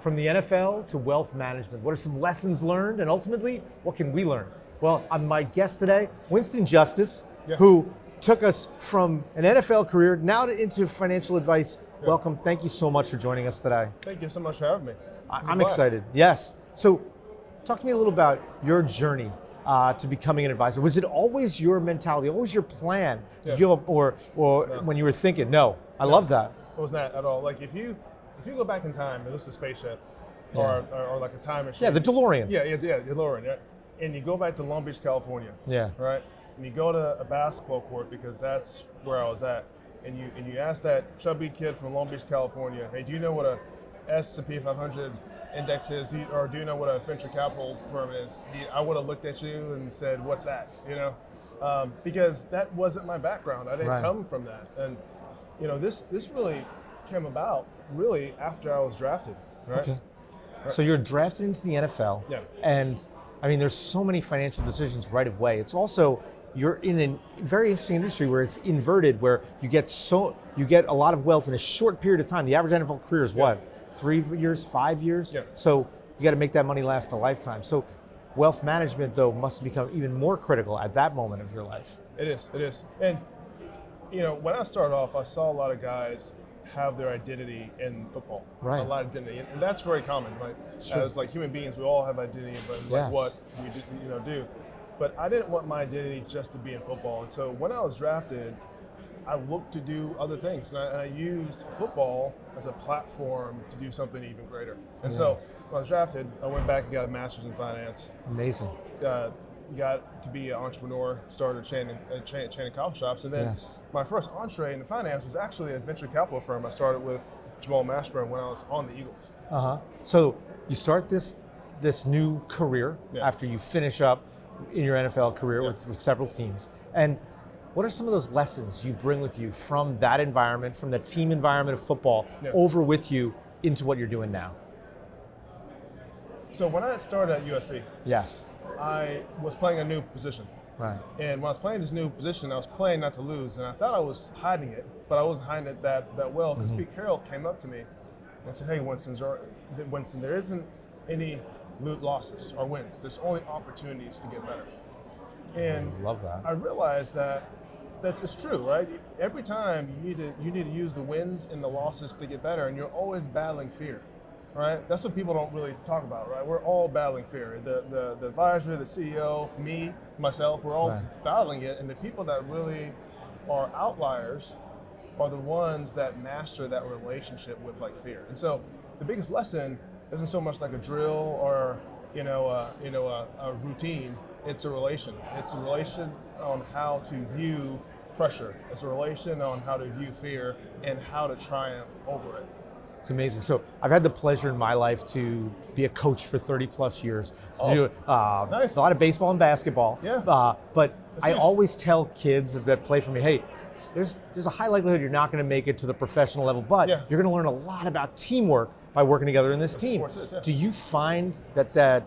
from the NFL to wealth management. What are some lessons learned, and ultimately, what can we learn? Well, my guest today, Winston Justice, who took us from an NFL career now into financial advice. Welcome. Thank you so much for joining us today. Thank you so much for having me. I'm excited. Yes. So talk to me a little about your journey to becoming an advisor. Was it always your mentality, always your plan? Did you have, or no. When you were thinking, no, I love that. It was not at all. Like if you go back in time, and this is a spaceship or like a time machine. Yeah, the DeLorean. Yeah, the DeLorean, yeah. And you go back to Long Beach, California. Yeah. Right? And you go to a basketball court because that's where I was at. And you ask that chubby kid from Long Beach, California, hey, do you know what a S&P 500 index is? Do you know what a venture capital firm is? I would have looked at you and said, what's that? Because that wasn't my background. I didn't come from that. And this really came about really after I was drafted, right? Okay. So you're drafted into the NFL. Yeah. And I mean, there's so many financial decisions right away. It's also, you're in a very interesting industry where it's inverted, where you get a lot of wealth in a short period of time. The average NFL career is what? 3 years, 5 years? Yeah. So you got to make that money last a lifetime. So wealth management, though, must become even more critical at that moment of your life. It is. And, when I started off, I saw a lot of guys have their identity in football. Right. A lot of identity. And that's very common. Like, as like human beings, we all have identity, but like what we do. But I didn't want my identity just to be in football. And so when I was drafted, I looked to do other things. And I used football as a platform to do something even greater. And so when I was drafted, I went back and got a master's in finance. Amazing. Got to be an entrepreneur, started a chain of coffee shops. And then my first entree into finance was actually a venture capital firm. I started with Jamal Mashburn when I was on the Eagles. So you start this new career after you finish up in your NFL career with several teams. And what are some of those lessons you bring with you from that environment, from the team environment of football, over with you into what you're doing now? So when I started at USC, I was playing a new position. Right. And when I was playing this new position, I was playing not to lose, and I thought I was hiding it, but I wasn't hiding it that well, because Pete Carroll came up to me and said, hey, Winston, there isn't any losses or wins. There's only opportunities to get better. And I love that. I realized that's true, right? Every time you need to use the wins and the losses to get better, and you're always battling fear. Right? That's what people don't really talk about, right? We're all battling fear. The advisor, the CEO, me, myself, we're all battling it. And the people that really are outliers are the ones that master that relationship with like fear. And so the biggest lesson isn't so much like a drill or a routine. It's a relation. It's a relation on how to view pressure. It's a relation on how to view fear and how to triumph over it. It's amazing. So I've had the pleasure in my life to be a coach for 30 plus years. Do nice. A lot of baseball and basketball. Yeah. But I always tell kids that play for me, hey, there's a high likelihood you're not going to make it to the professional level, but you're going to learn a lot about teamwork by working together in this team. Do you find that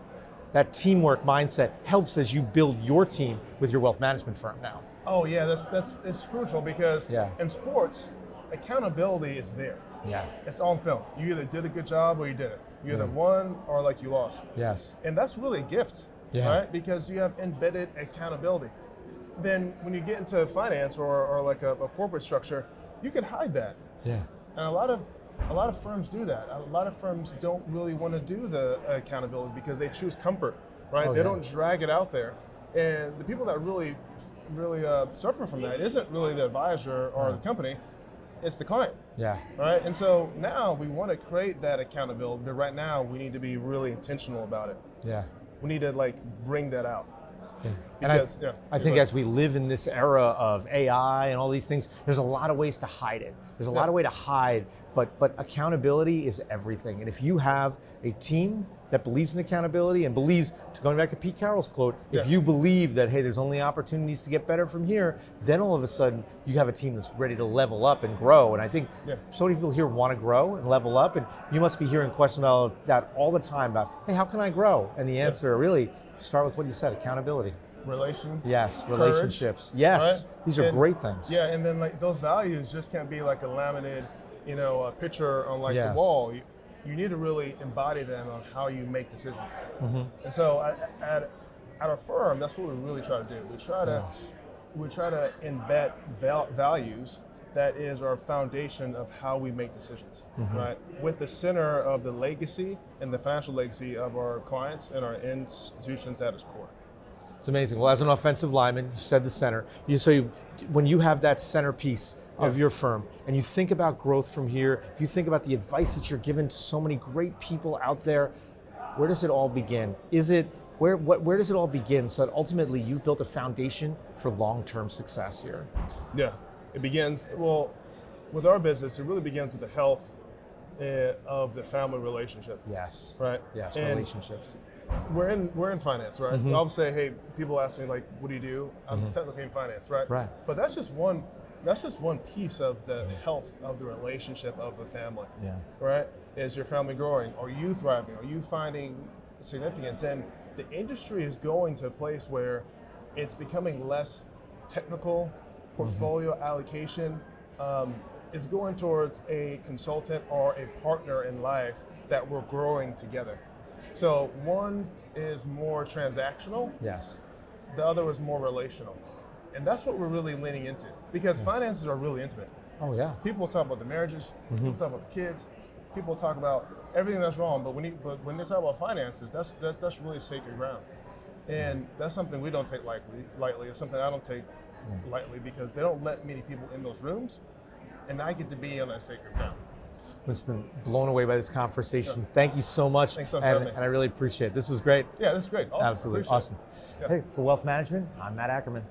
teamwork mindset helps as you build your team with your wealth management firm now? Oh yeah, it's crucial because in sports, accountability is there. Yeah. It's on film. You either did a good job or you didn't. You either won or like you lost. Yes. And that's really a gift, right? Because you have embedded accountability. Then when you get into finance or like a corporate structure, you can hide that. Yeah. And a lot of firms do that. A lot of firms don't really want to do the accountability because they choose comfort, right? They don't drag it out there. And the people that really suffer from that isn't really the advisor or the company. It's the client. Yeah. Right? And so now we want to create that accountability, but right now we need to be really intentional about it. Yeah. We need to bring that out. Yeah. Because, I think as we live in this era of AI and all these things, there's a lot of ways to hide it. There's a lot of ways to hide, but accountability is everything. And if you have a team that believes in accountability and believes, going back to Pete Carroll's quote, if you believe that, hey, there's only opportunities to get better from here, then all of a sudden you have a team that's ready to level up and grow. And I think so many people here want to grow and level up, and you must be hearing questions about that all the time about, hey, how can I grow? And the answer really, start with what you said, accountability. Relationships. Yes, right? These are great things. Yeah, and then those values just can't be like a laminated, a picture on the wall. you need to really embody them on how you make decisions. And so at our firm, that's what we really try to do. We try to embed values that is our foundation of how we make decisions, right? With the center of the legacy and the financial legacy of our clients and our institutions at its core. It's amazing. Well, as an offensive lineman, you said the center. When you have that centerpiece of your firm and you think about growth from here, if you think about the advice that you're giving to so many great people out there, where does it all begin? Where does it all begin so that ultimately you've built a foundation for long-term success here? Yeah, it begins, well, with our business, it really begins with the health of the family relationship. Yes. Right? Yes, and relationships. We're in finance, right? I'll say, hey, people ask me like, what do you do? I'm technically in finance, right? Right. But that's just one piece of the health of the relationship of the family. Yeah. Right? Is your family growing? Are you thriving? Are you finding significance? And the industry is going to a place where it's becoming less technical. Portfolio allocation is going towards a consultant or a partner in life that we're growing together. So one is more transactional. Yes. The other is more relational. And that's what we're really leaning into, because finances are really intimate. Oh yeah. People talk about the marriages, people talk about the kids, people talk about everything that's wrong, but when they talk about finances, that's really sacred ground. And that's something we don't take lightly. It's something I don't take lightly, because they don't let many people in those rooms, and I get to be on that sacred ground. Winston, blown away by this conversation. Yeah. Thank you so much. Thanks so much for having me. And I really appreciate it. This was great. Yeah, this is great. Awesome. Absolutely. Awesome. Yeah. Hey, for Wealth Management, I'm Matt Ackerman.